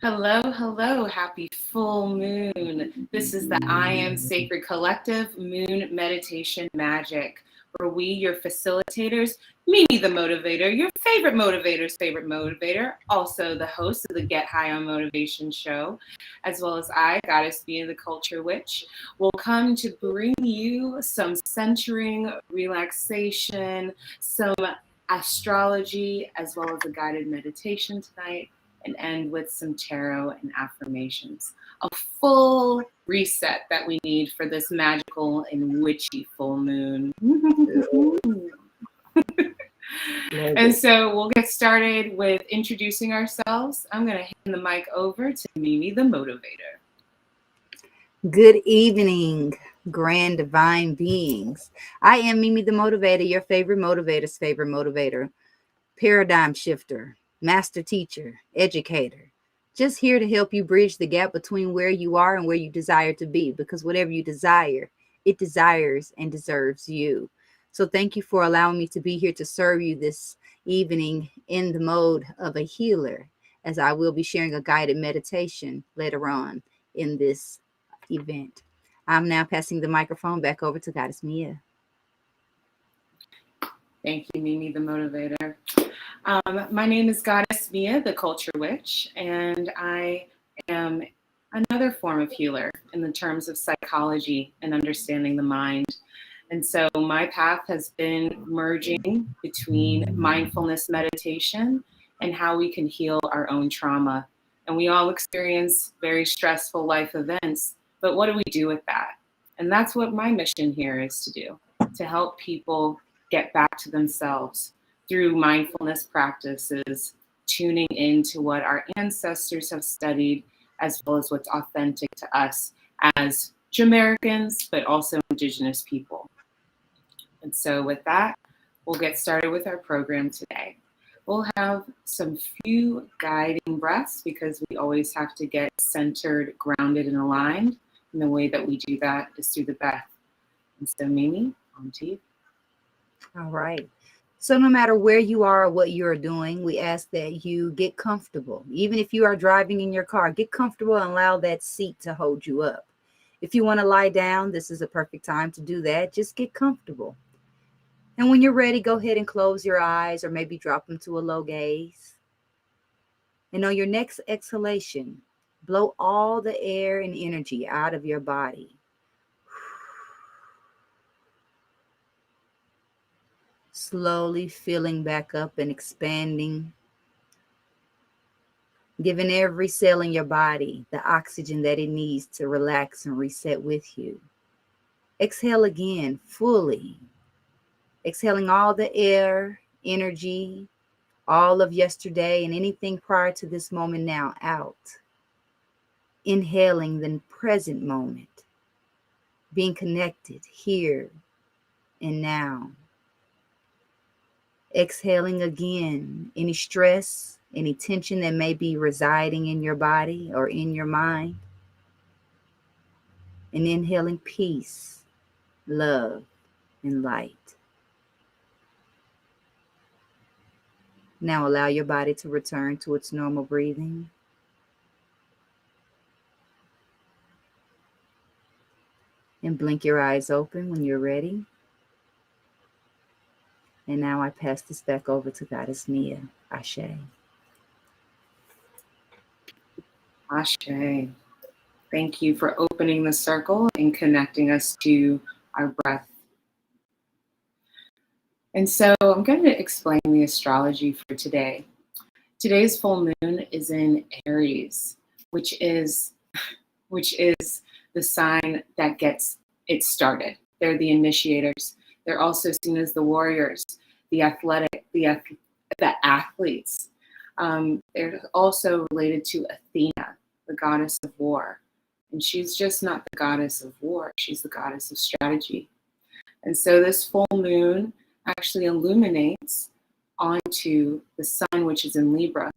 Hello, hello, happy full moon. This is the I Am Sacred Collective Moon Meditation Magic, where we, your facilitators, Mimi the Motivator, your favorite motivator's favorite motivator, also the host of the Get High on Motivation show, as well as I, Goddess Meya, the Culture Witch, will come to bring you some centering, relaxation, some astrology, as well as a guided meditation tonight, and end with some tarot and affirmations. A full reset that we need for this magical and witchy full moon. And so we'll get started with introducing ourselves. I'm going to hand the mic over to Mimi the Motivator. Good evening, grand divine beings. I am Mimi the Motivator, your favorite motivator's favorite motivator, paradigm shifter, master teacher, educator. Just here to help you bridge the gap between where you are and where you desire to be, because whatever you desire, it desires and deserves you. So thank you for allowing me to be here to serve you this evening in the mode of a healer, as I will be sharing a guided meditation later on in this event. I'm now passing the microphone back over to Goddess Meya. Thank you, Mimi the Motivator. My name is Goddess Meya, the Culture Witch, and I am another form of healer in the terms of psychology and understanding the mind. And so my path has been merging between mindfulness meditation and how we can heal our own trauma. And we all experience very stressful life events, but what do we do with that? And that's what my mission here is to do, to help people get back to themselves through mindfulness practices, tuning into what our ancestors have studied, as well as what's authentic to us as Jamaicans, but also Indigenous people. And so with that, we'll get started with our program today. We'll have some few guiding breaths because we always have to get centered, grounded, and aligned. And the way that we do that is through the breath. And so Mimi, on to you. All right. So no matter where you are or what you're doing, we ask that you get comfortable. Even if you are driving in your car, get comfortable and allow that seat to hold you up. If you want to lie down, this is a perfect time to do that. Just get comfortable. And when you're ready, go ahead and close your eyes or maybe drop them to a low gaze. And on your next exhalation, blow all the air and energy out of your body. Slowly filling back up and expanding, giving every cell in your body the oxygen that it needs to relax and reset with you. Exhale again fully, exhaling all the air, energy, all of yesterday and anything prior to this moment now out. Inhaling the present moment, being connected here and now. Exhaling again any stress, any tension that may be residing in your body or in your mind. And inhaling peace, love, and light. Now allow your body to return to its normal breathing. And blink your eyes open when you're ready. And now I pass this back over to Goddess Meya. Ashe. Ashe. Thank you for opening the circle and connecting us to our breath. And so I'm going to explain the astrology for today. Today's full moon is in Aries, which is the sign that gets it started. They're the initiators. They're also seen as the warriors, the athletic, the athletes. They're also related to Athena, the goddess of war. And she's just not the goddess of war, she's the goddess of strategy. And so this full moon actually illuminates onto the sun, which is in Libra.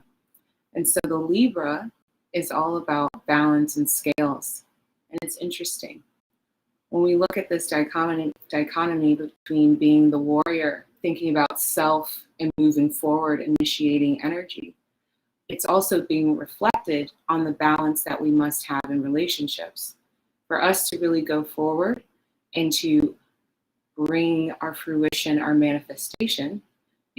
And so the Libra is all about balance and scales. And it's interesting. When we look at this dichotomy between being the warrior, thinking about self and moving forward, initiating energy, it's also being reflected reflected on the balance that we must have in relationships. For us to really go forward and to bring our fruition, our manifestation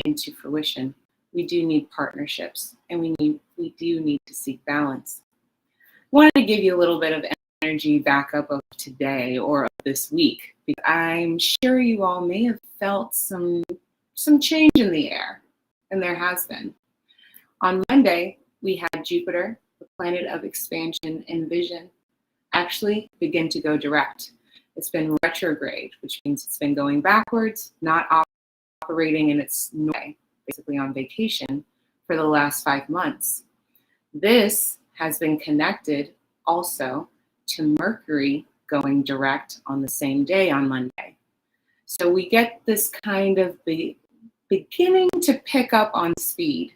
into fruition, we do need partnerships, and we do need to seek balance. I wanted to give you a little bit of energy backup of today or of this week, because I'm sure you all may have felt some change in the air, and there has been. On Monday, we had Jupiter, the planet of expansion and vision, actually begin to go direct. It's been retrograde, which means it's been going backwards, not operating in its way, basically on vacation for the last 5 months. This has been connected also to Mercury going direct on the same day on Monday. So we get this kind of beginning to pick up on speed.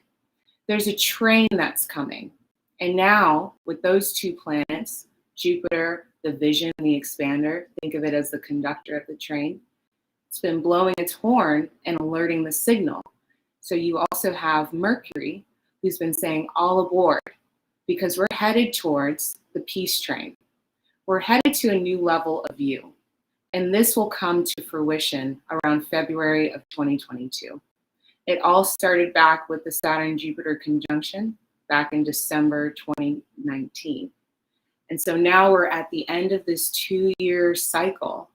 There's a train that's coming. And now with those two planets, Jupiter, the vision, the expander, think of it as the conductor of the train. It's been blowing its horn and alerting the signal. So you also have Mercury, who's been saying all aboard, because we're headed towards the peace train. We're headed to a new level of you. And this will come to fruition around February of 2022. It all started back with the Saturn-Jupiter conjunction back in December 2019. And so now we're at the end of this 2-year cycle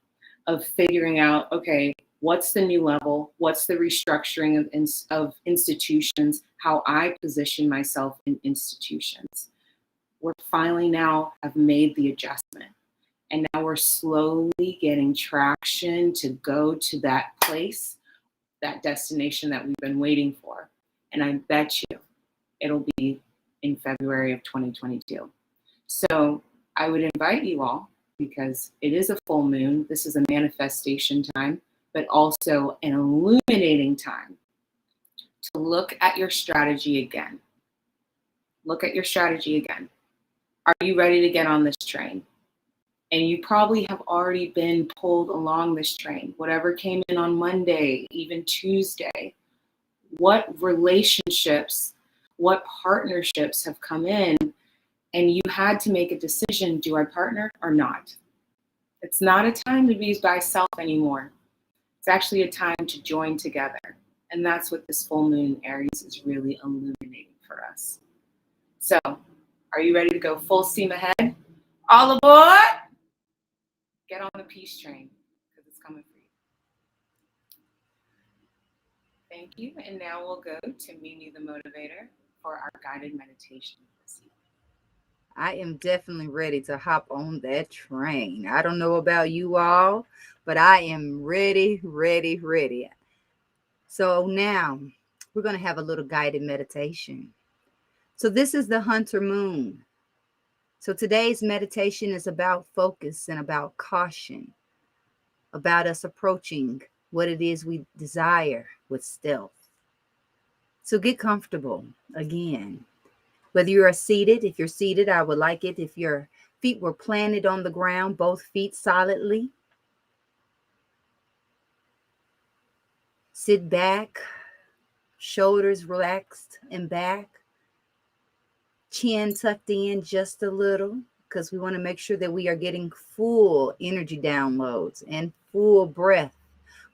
of figuring out, okay, what's the new level? What's the restructuring of institutions? How I position myself in institutions. We're finally now have made the adjustment. And now we're slowly getting traction to go to that place, that destination that we've been waiting for. And I bet you it'll be in February of 2022. So I would invite you all, because it is a full moon, this is a manifestation time, but also an illuminating time, to look at your strategy again. Look at your strategy again. Are you ready to get on this train? And you probably have already been pulled along this train. Whatever came in on Monday, even Tuesday, what relationships, what partnerships have come in, and you had to make a decision, do I partner or not? It's not a time to be by self anymore. It's actually a time to join together. And that's what this full moon Aries is really illuminating for us. So, are you ready to go full steam ahead? All aboard! Get on the peace train, because it's coming for you. Thank you. And now we'll go to Mimi the Motivator for our guided meditation this evening. I am definitely ready to hop on that train. I don't know about you all, but I am ready. So now we're going to have a little guided meditation. So this is the Hunter Moon. So today's meditation is about focus and about caution, about us approaching what it is we desire with stealth. So get comfortable again. Whether you are seated, if you're seated, I would like it if your feet were planted on the ground, both feet solidly. Sit back, shoulders relaxed and back, chin tucked in just a little, because we want to make sure that we are getting full energy downloads and full breath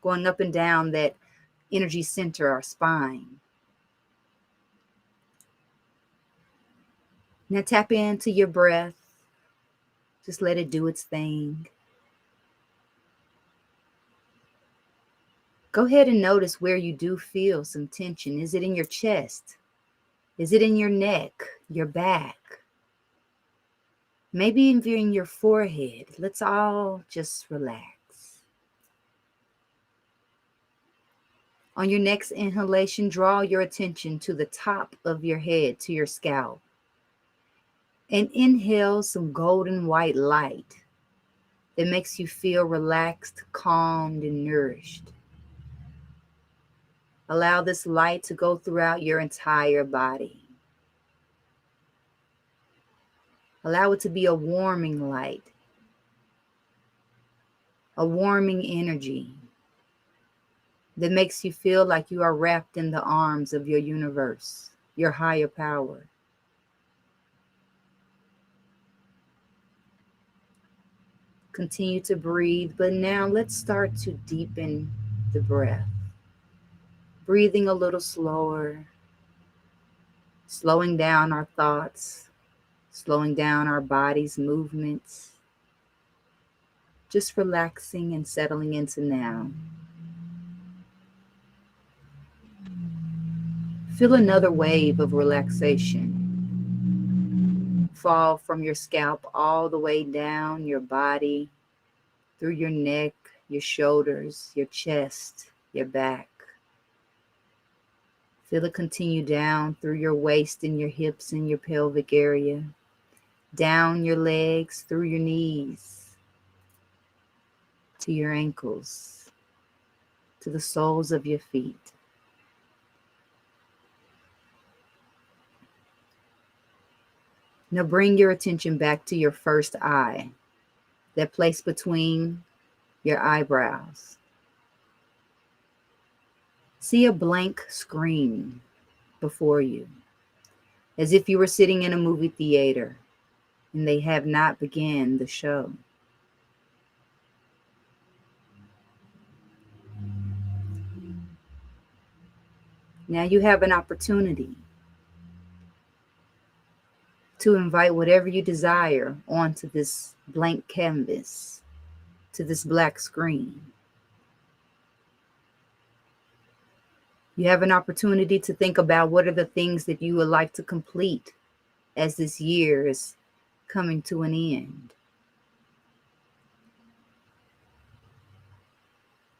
going up and down that energy center, our spine. Now tap into your breath. Just let it do its thing. Go ahead and notice where you do feel some tension. Is it in your chest? Is it in your neck, your back? Maybe even in your forehead. Let's all just relax. On your next inhalation, draw your attention to the top of your head, to your scalp. And inhale some golden white light that makes you feel relaxed, calmed, and nourished. Allow this light to go throughout your entire body. Allow it to be a warming light, a warming energy that makes you feel like you are wrapped in the arms of your universe, your higher power. Continue to breathe, but now let's start to deepen the breath. Breathing a little slower, slowing down our thoughts, slowing down our body's movements, just relaxing and settling into now. Feel another wave of relaxation fall from your scalp all the way down your body, through your neck, your shoulders, your chest, your back. Feel it continue down through your waist and your hips and your pelvic area, down your legs, through your knees, to your ankles, to the soles of your feet. Now bring your attention back to your first eye, that place between your eyebrows. See a blank screen before you, as if you were sitting in a movie theater and they have not begun the show. Now you have an opportunity to invite whatever you desire onto this blank canvas, to this black screen. You have an opportunity to think about what are the things that you would like to complete as this year is coming to an end.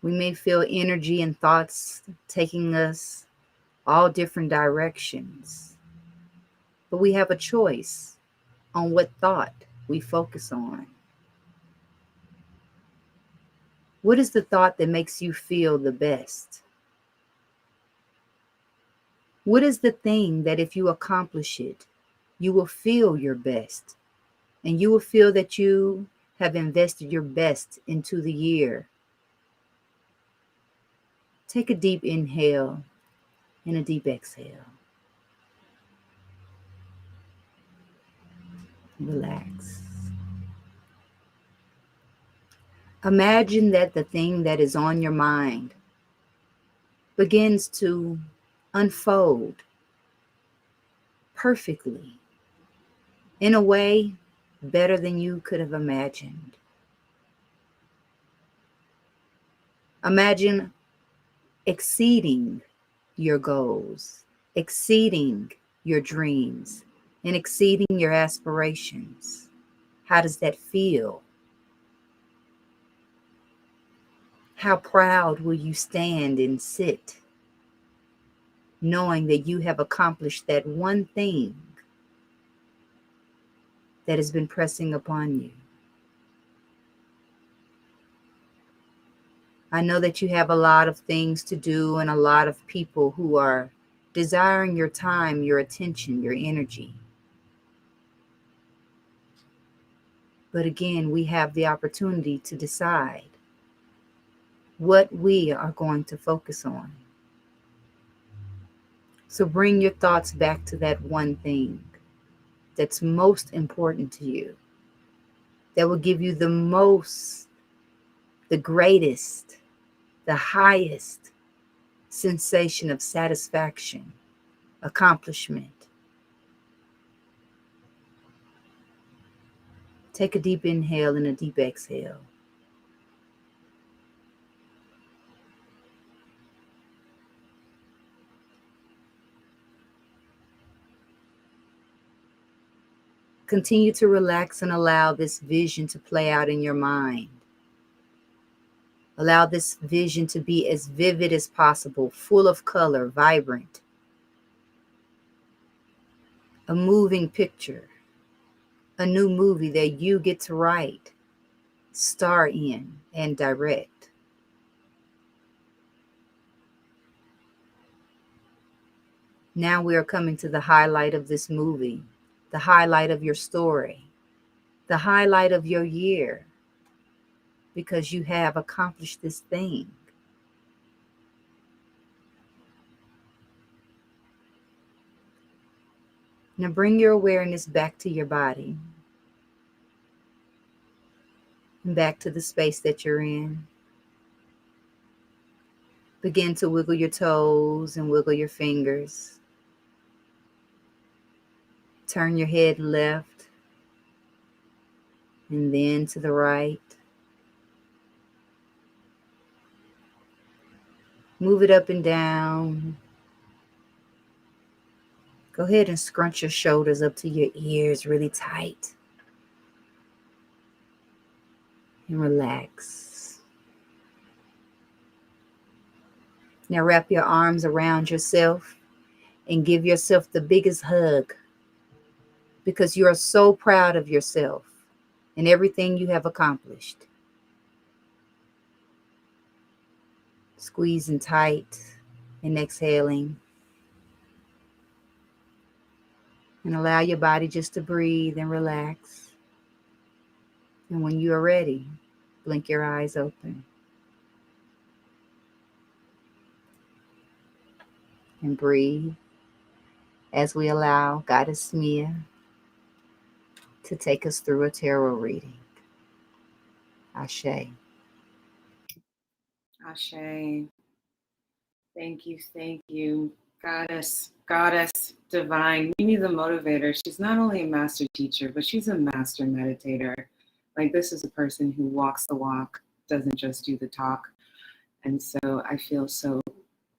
We may feel energy and thoughts taking us all different directions, but we have a choice on what thought we focus on. What is the thought that makes you feel the best? What is the thing that if you accomplish it, you will feel your best, and you will feel that you have invested your best into the year? Take a deep inhale and a deep exhale. Relax. Imagine that the thing that is on your mind begins to unfold perfectly, in a way better than you could have imagined. Imagine exceeding your goals, exceeding your dreams, and exceeding your aspirations. How does that feel? How proud will you stand and sit, knowing that you have accomplished that one thing that has been pressing upon you? I know that you have a lot of things to do and a lot of people who are desiring your time, your attention, your energy. But again, we have the opportunity to decide what we are going to focus on. So bring your thoughts back to that one thing that's most important to you, that will give you the most, the greatest, the highest sensation of satisfaction, accomplishment. Take a deep inhale and a deep exhale. Continue to relax and allow this vision to play out in your mind. Allow this vision to be as vivid as possible, full of color, vibrant. A moving picture, a new movie that you get to write, star in, and direct. Now we are coming to the highlight of this movie, the highlight of your story, the highlight of your year, because you have accomplished this thing. Now bring your awareness back to your body. and back to the space that you're in. Begin to wiggle your toes and wiggle your fingers. Turn your head left and then to the right. Move it up and down. Go ahead and scrunch your shoulders up to your ears really tight. And relax. Now wrap your arms around yourself and give yourself the biggest hug, because you are so proud of yourself and everything you have accomplished. Squeezing tight and exhaling. And allow your body just to breathe and relax. And when you are ready, blink your eyes open. And breathe as we allow Goddess Meya to take us through a tarot reading. Ashe. Ashe. Thank you, Goddess Divine, Mimi the Motivator. She's not only a master teacher, but she's a master meditator. Like, this is a person who walks the walk, doesn't just do the talk. And so I feel so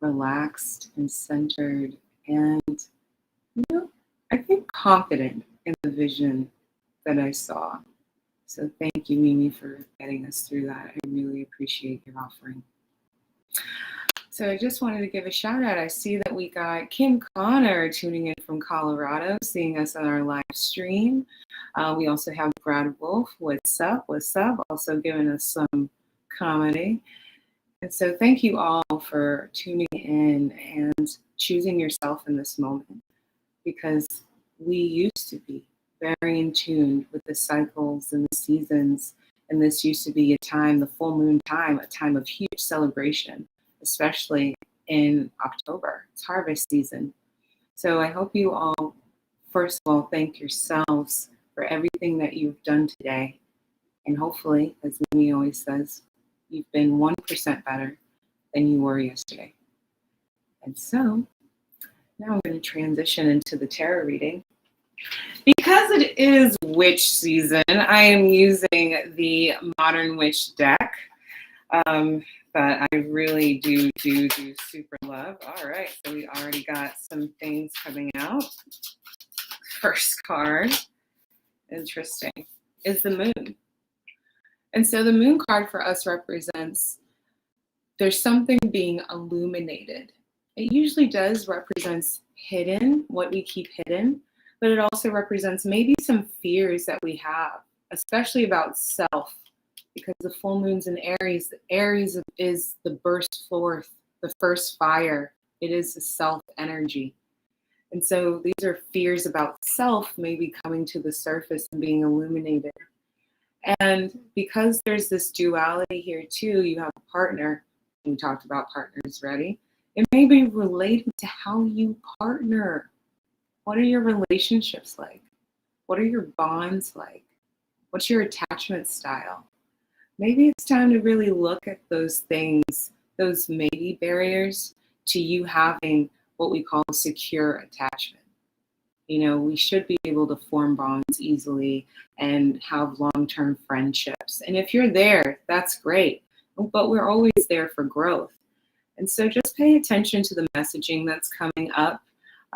relaxed and centered and, I think confident in the vision that I saw. So thank you, Mimi, for getting us through that. I really appreciate your offering. So I just wanted to give a shout out. I see that we got Kim Connor tuning in from Colorado, seeing us on our live stream. We also have Brad Wolf. What's up? Also giving us some comedy. And so thank you all for tuning in and choosing yourself in this moment, because we used to be very in tune with the cycles and the seasons. And this used to be a time, the full moon time, a time of huge celebration, especially in October. It's harvest season. So I hope you all, first of all, thank yourselves for everything that you've done today. And hopefully, as Mimi always says, you've been 1% better than you were yesterday. And so now I'm going to transition into the tarot reading. Because it is witch season, I am using the Modern Witch deck that I really do super love. All right, so we already got some things coming out. First card, interesting, is the moon. And so the moon card for us represents there's something being illuminated. It usually does represents hidden, what we keep hidden, but it also represents maybe some fears that we have, especially about self, because the full moon's in Aries. Aries is the burst forth, the first fire. It is the self energy. And so these are fears about self maybe coming to the surface and being illuminated. And because there's this duality here too, you have a partner. We talked about partners already. It may be related to how you partner. What are your relationships like? What are your bonds like? What's your attachment style? Maybe it's time to really look at those things, those maybe barriers to you having what we call secure attachment. We should be able to form bonds easily and have long-term friendships. And if you're there, that's great. But we're always there for growth. And so just pay attention to the messaging that's coming up,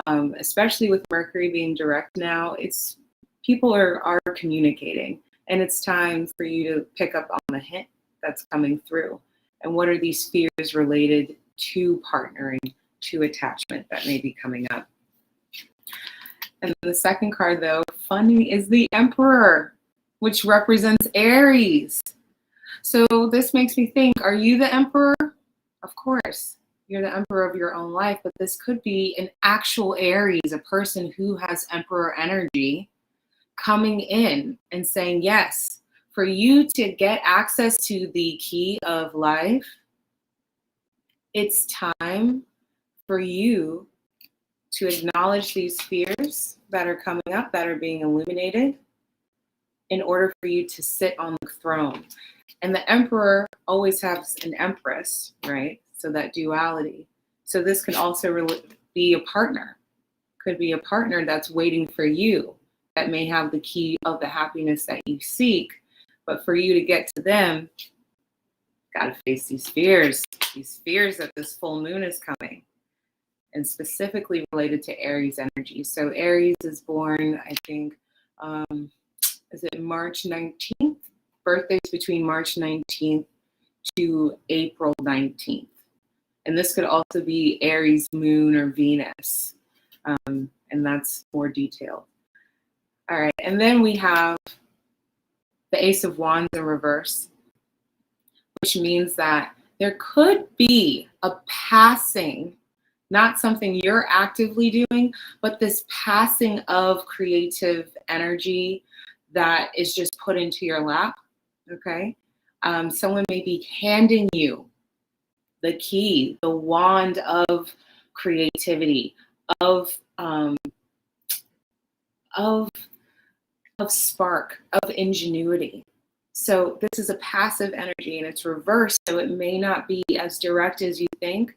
especially with Mercury being direct now. People are communicating, and it's time for you to pick up on the hint that's coming through. And what are these fears related to partnering, to attachment that may be coming up? And the second card, though, funny, is the Emperor, which represents Aries. So this makes me think, are you the Emperor? Of course, you're the Emperor of your own life, but this could be an actual Aries, a person who has Emperor energy coming in and saying, yes, for you to get access to the key of life, it's time for you to acknowledge these fears that are coming up, that are being illuminated, in order for you to sit on the throne. And the emperor always has an empress, right? So that duality. So this can also be a partner. Could be a partner that's waiting for you, that may have the key of the happiness that you seek. But for you to get to them, got to face these fears that this full moon is coming, and specifically related to Aries energy. So Aries is born, I think, is it March 19th? Birthday's between March 19th to April 19th. And this could also be Aries moon or Venus. And that's more detailed. All right, and then we have the Ace of Wands in reverse, which means that there could be a passing, not something you're actively doing, but this passing of creative energy that is just put into your lap, okay? Someone may be handing you the key, the wand of creativity, of spark, of ingenuity. So this is a passive energy and it's reversed, so it may not be as direct as you think.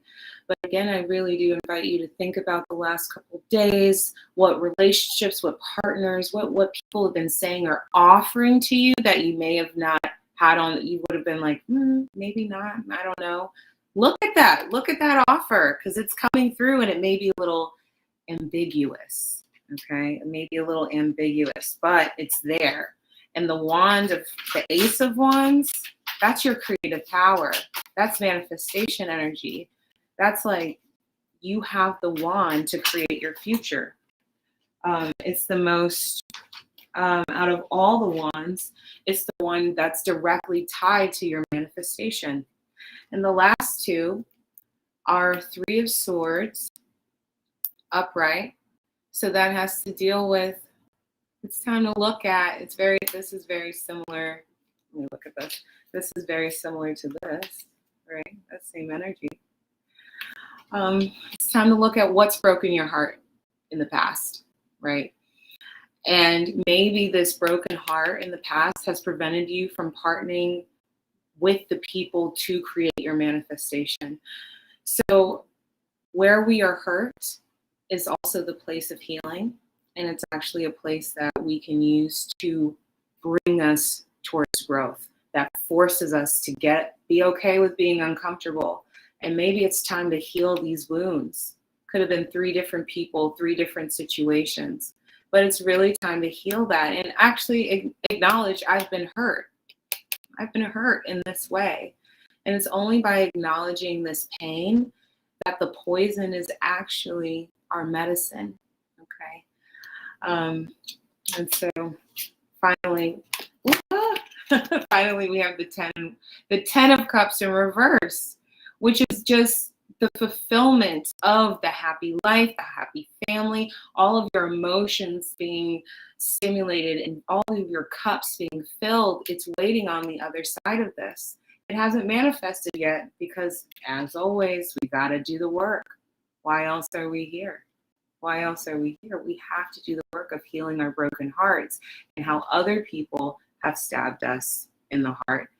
But again, I really do invite you to think about the last couple of days, what relationships, what partners, what people have been saying or offering to you that you may have not had on, that you would have been like, maybe not, I don't know. Look at that offer, because it's coming through and it may be a little ambiguous, okay? It may be a little ambiguous, but it's there. And the wand of the Ace of Wands, that's your creative power. That's manifestation energy. That's like you have the wand to create your future. It's the most, out of all the wands, it's the one that's directly tied to your manifestation. And the last two are Three of Swords, upright. So that has to deal with, it's time to look at, this is very similar. Let me look at this. This is very similar to this, right? That same energy. It's time to look at what's broken your heart in the past, right? And maybe this broken heart in the past has prevented you from partnering with the people to create your manifestation. So where we are hurt is also the place of healing. And it's actually a place that we can use to bring us towards growth, that forces us to be okay with being uncomfortable. And maybe it's time to heal these wounds. Could have been 3 different people, 3 different situations, but it's really time to heal that and actually acknowledge I've been hurt. I've been hurt in this way. And it's only by acknowledging this pain that the poison is actually our medicine, okay? And so finally, finally we have the 10 of Cups in reverse, which is just the fulfillment of the happy life, the happy family, all of your emotions being stimulated and all of your cups being filled. It's waiting on the other side of this. It hasn't manifested yet because, as always, we got to do the work. Why else are we here? Why else are we here? We have to do the work of healing our broken hearts and how other people have stabbed us in the heart.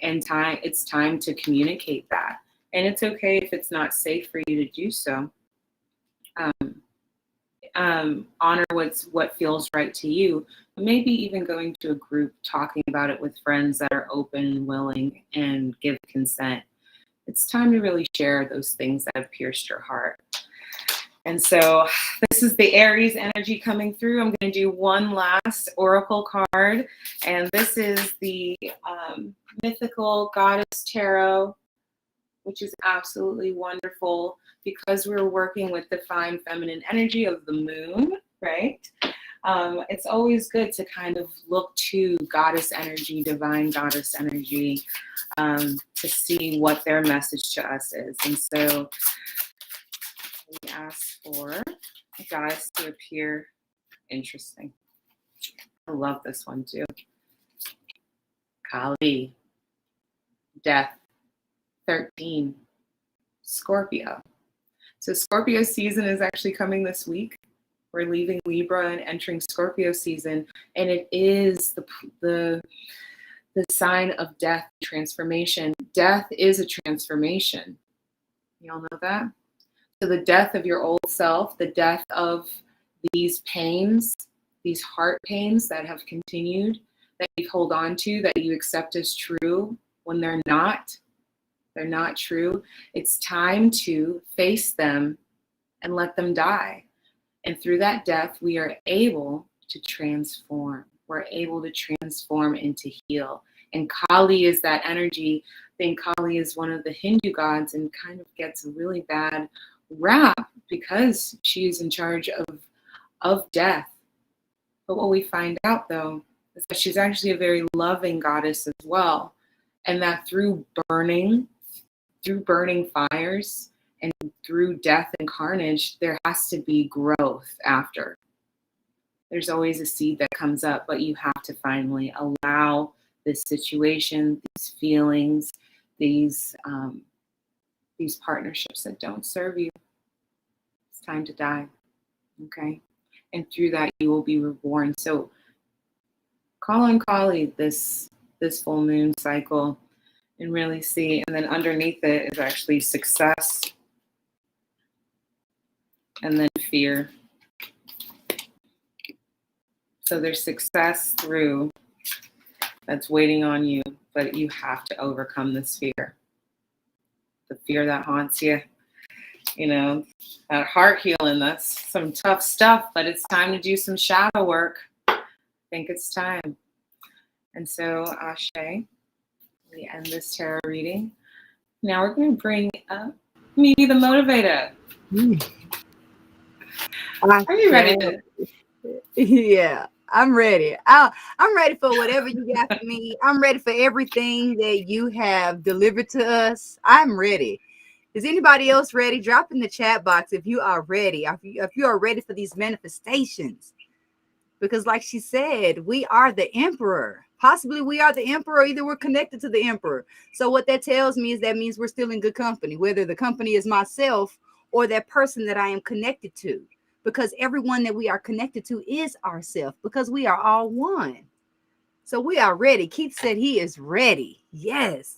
And it's time to communicate that. And it's okay if it's not safe for you to do so. Honor what feels right to you. Maybe even going to a group, talking about it with friends that are open and willing and give consent. It's time to really share those things that have pierced your heart. And so this is the Aries energy coming through. I'm going to do one last oracle card. And this is the Mythical Goddess Tarot, which is absolutely wonderful because we're working with the fine feminine energy of the moon, right? It's always good to kind of look to goddess energy, divine goddess energy, to see what their message to us is. And so we ask for a goddess to appear interesting. I love this one too. Kali, death, 13, Scorpio. So Scorpio season is actually coming this week. We're leaving Libra and entering Scorpio season, and it is the sign of death, transformation. Death is a transformation. You all know that? So the death of your old self, the death of these pains, these heart pains that have continued, that you hold on to, that you accept as true when they're not true. It's time to face them and let them die. And through that death, we are able to transform. We're able to transform and to heal. And Kali is that energy. I think Kali is one of the Hindu gods and kind of gets a really bad rap because she is in charge of death. But what we find out, though, is that she's actually a very loving goddess as well. And that through burning fires, and through death and carnage, there has to be growth after. There's always a seed that comes up, but you have to finally allow this situation, these feelings, these partnerships that don't serve you. It's time to die, okay? And through that, you will be reborn. So call on Kali this full moon cycle and really see. And then underneath it is actually success, and then fear. So there's success through that's waiting on you, but you have to overcome this fear. The fear that haunts you, that heart healing, that's some tough stuff, but it's time to do some shadow work. I think it's time. And so, Ashe, we end this tarot reading. Now we're going to bring up Mimi the Motivator. Are you ready to? Yeah, I'm ready. I'm ready for whatever you got for me. I'm ready for everything that you have delivered to us. I'm ready. Is anybody else ready? Drop in the chat box if you are ready. If you are ready for these manifestations. Because like she said, we are the emperor. Possibly we are the emperor, either we're connected to the emperor. So what that tells me is that means we're still in good company, whether the company is myself or that person that I am connected to. Because everyone that we are connected to is ourself, because we are all one. So we are ready. Keith said he is ready. Yes.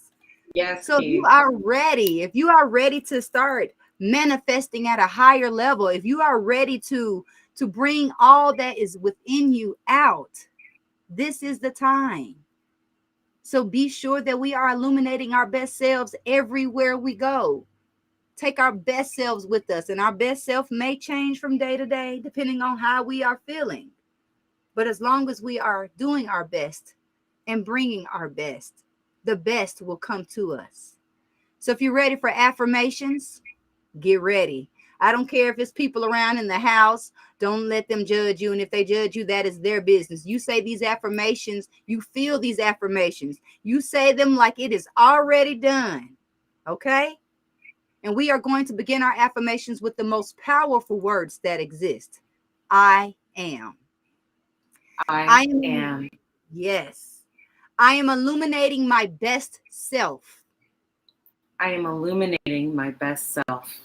Yes. So Keith. if you are ready to start manifesting at a higher level, if you are ready to bring all that is within you out, this is the time. So be sure that we are illuminating our best selves everywhere we go. Take our best selves with us, and our best self may change from day to day, depending on how we are feeling. But as long as we are doing our best and bringing our best, the best will come to us. So if you're ready for affirmations, get ready. I don't care if it's people around in the house. Don't let them judge you. And if they judge you, that is their business. You say these affirmations. You feel these affirmations. You say them like it is already done. Okay? And we are going to begin our affirmations with the most powerful words that exist. I am. I am. Yes. I am illuminating my best self. I am illuminating my best self.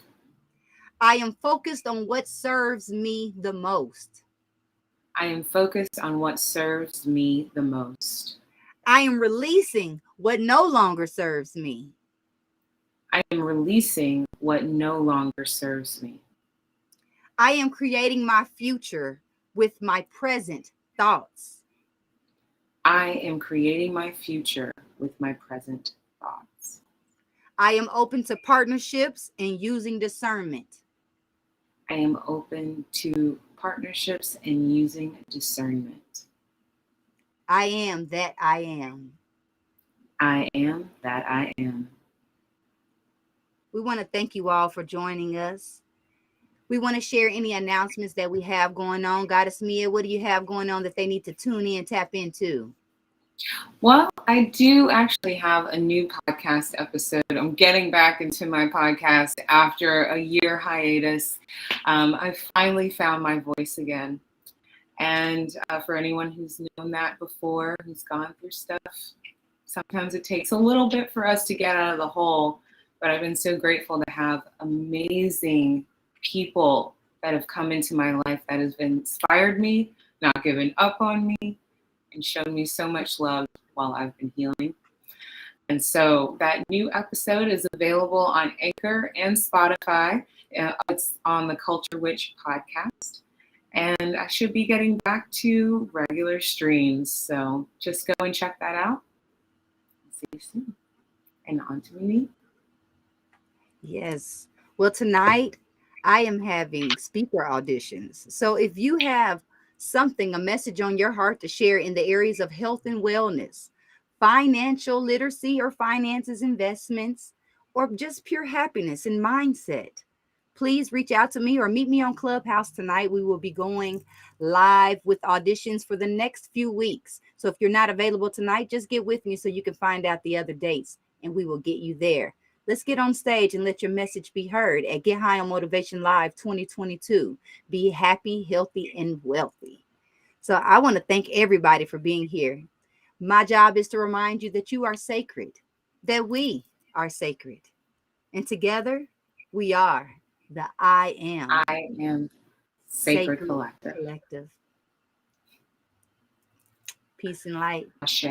I am focused on what serves me the most. I am focused on what serves me the most. I am releasing what no longer serves me. I am releasing what no longer serves me. I am creating my future with my present thoughts. I am creating my future with my present thoughts. I am open to partnerships and using discernment. I am open to partnerships and using discernment. I am that I am. I am that I am. We want to thank you all for joining us. We want to share any announcements that we have going on. Goddess Meya, what do you have going on that they need to tune in, tap into? Well, I do actually have a new podcast episode. I'm getting back into my podcast after a year hiatus. I finally found my voice again. And for anyone who's known that before, who's gone through stuff, sometimes it takes a little bit for us to get out of the hole. But I've been so grateful to have amazing people that have come into my life that has inspired me, not given up on me, and shown me so much love while I've been healing. And so that new episode is available on Anchor and Spotify. It's on the Culture Witch podcast. And I should be getting back to regular streams. So just go and check that out. See you soon. And on to Mimi. Yes. Well, tonight I am having speaker auditions. So if you have something, a message on your heart to share in the areas of health and wellness, financial literacy or finances, investments, or just pure happiness and mindset, please reach out to me or meet me on Clubhouse tonight. We will be going live with auditions for the next few weeks. So if you're not available tonight, just get with me so you can find out the other dates and we will get you there. Let's get on stage and let your message be heard at Get High on Motivation Live 2022. Be happy, healthy, and wealthy. So I want to thank everybody for being here. My job is to remind you that you are sacred, that we are sacred. And together we are the I Am Sacred Collective. Peace and light. Ashe.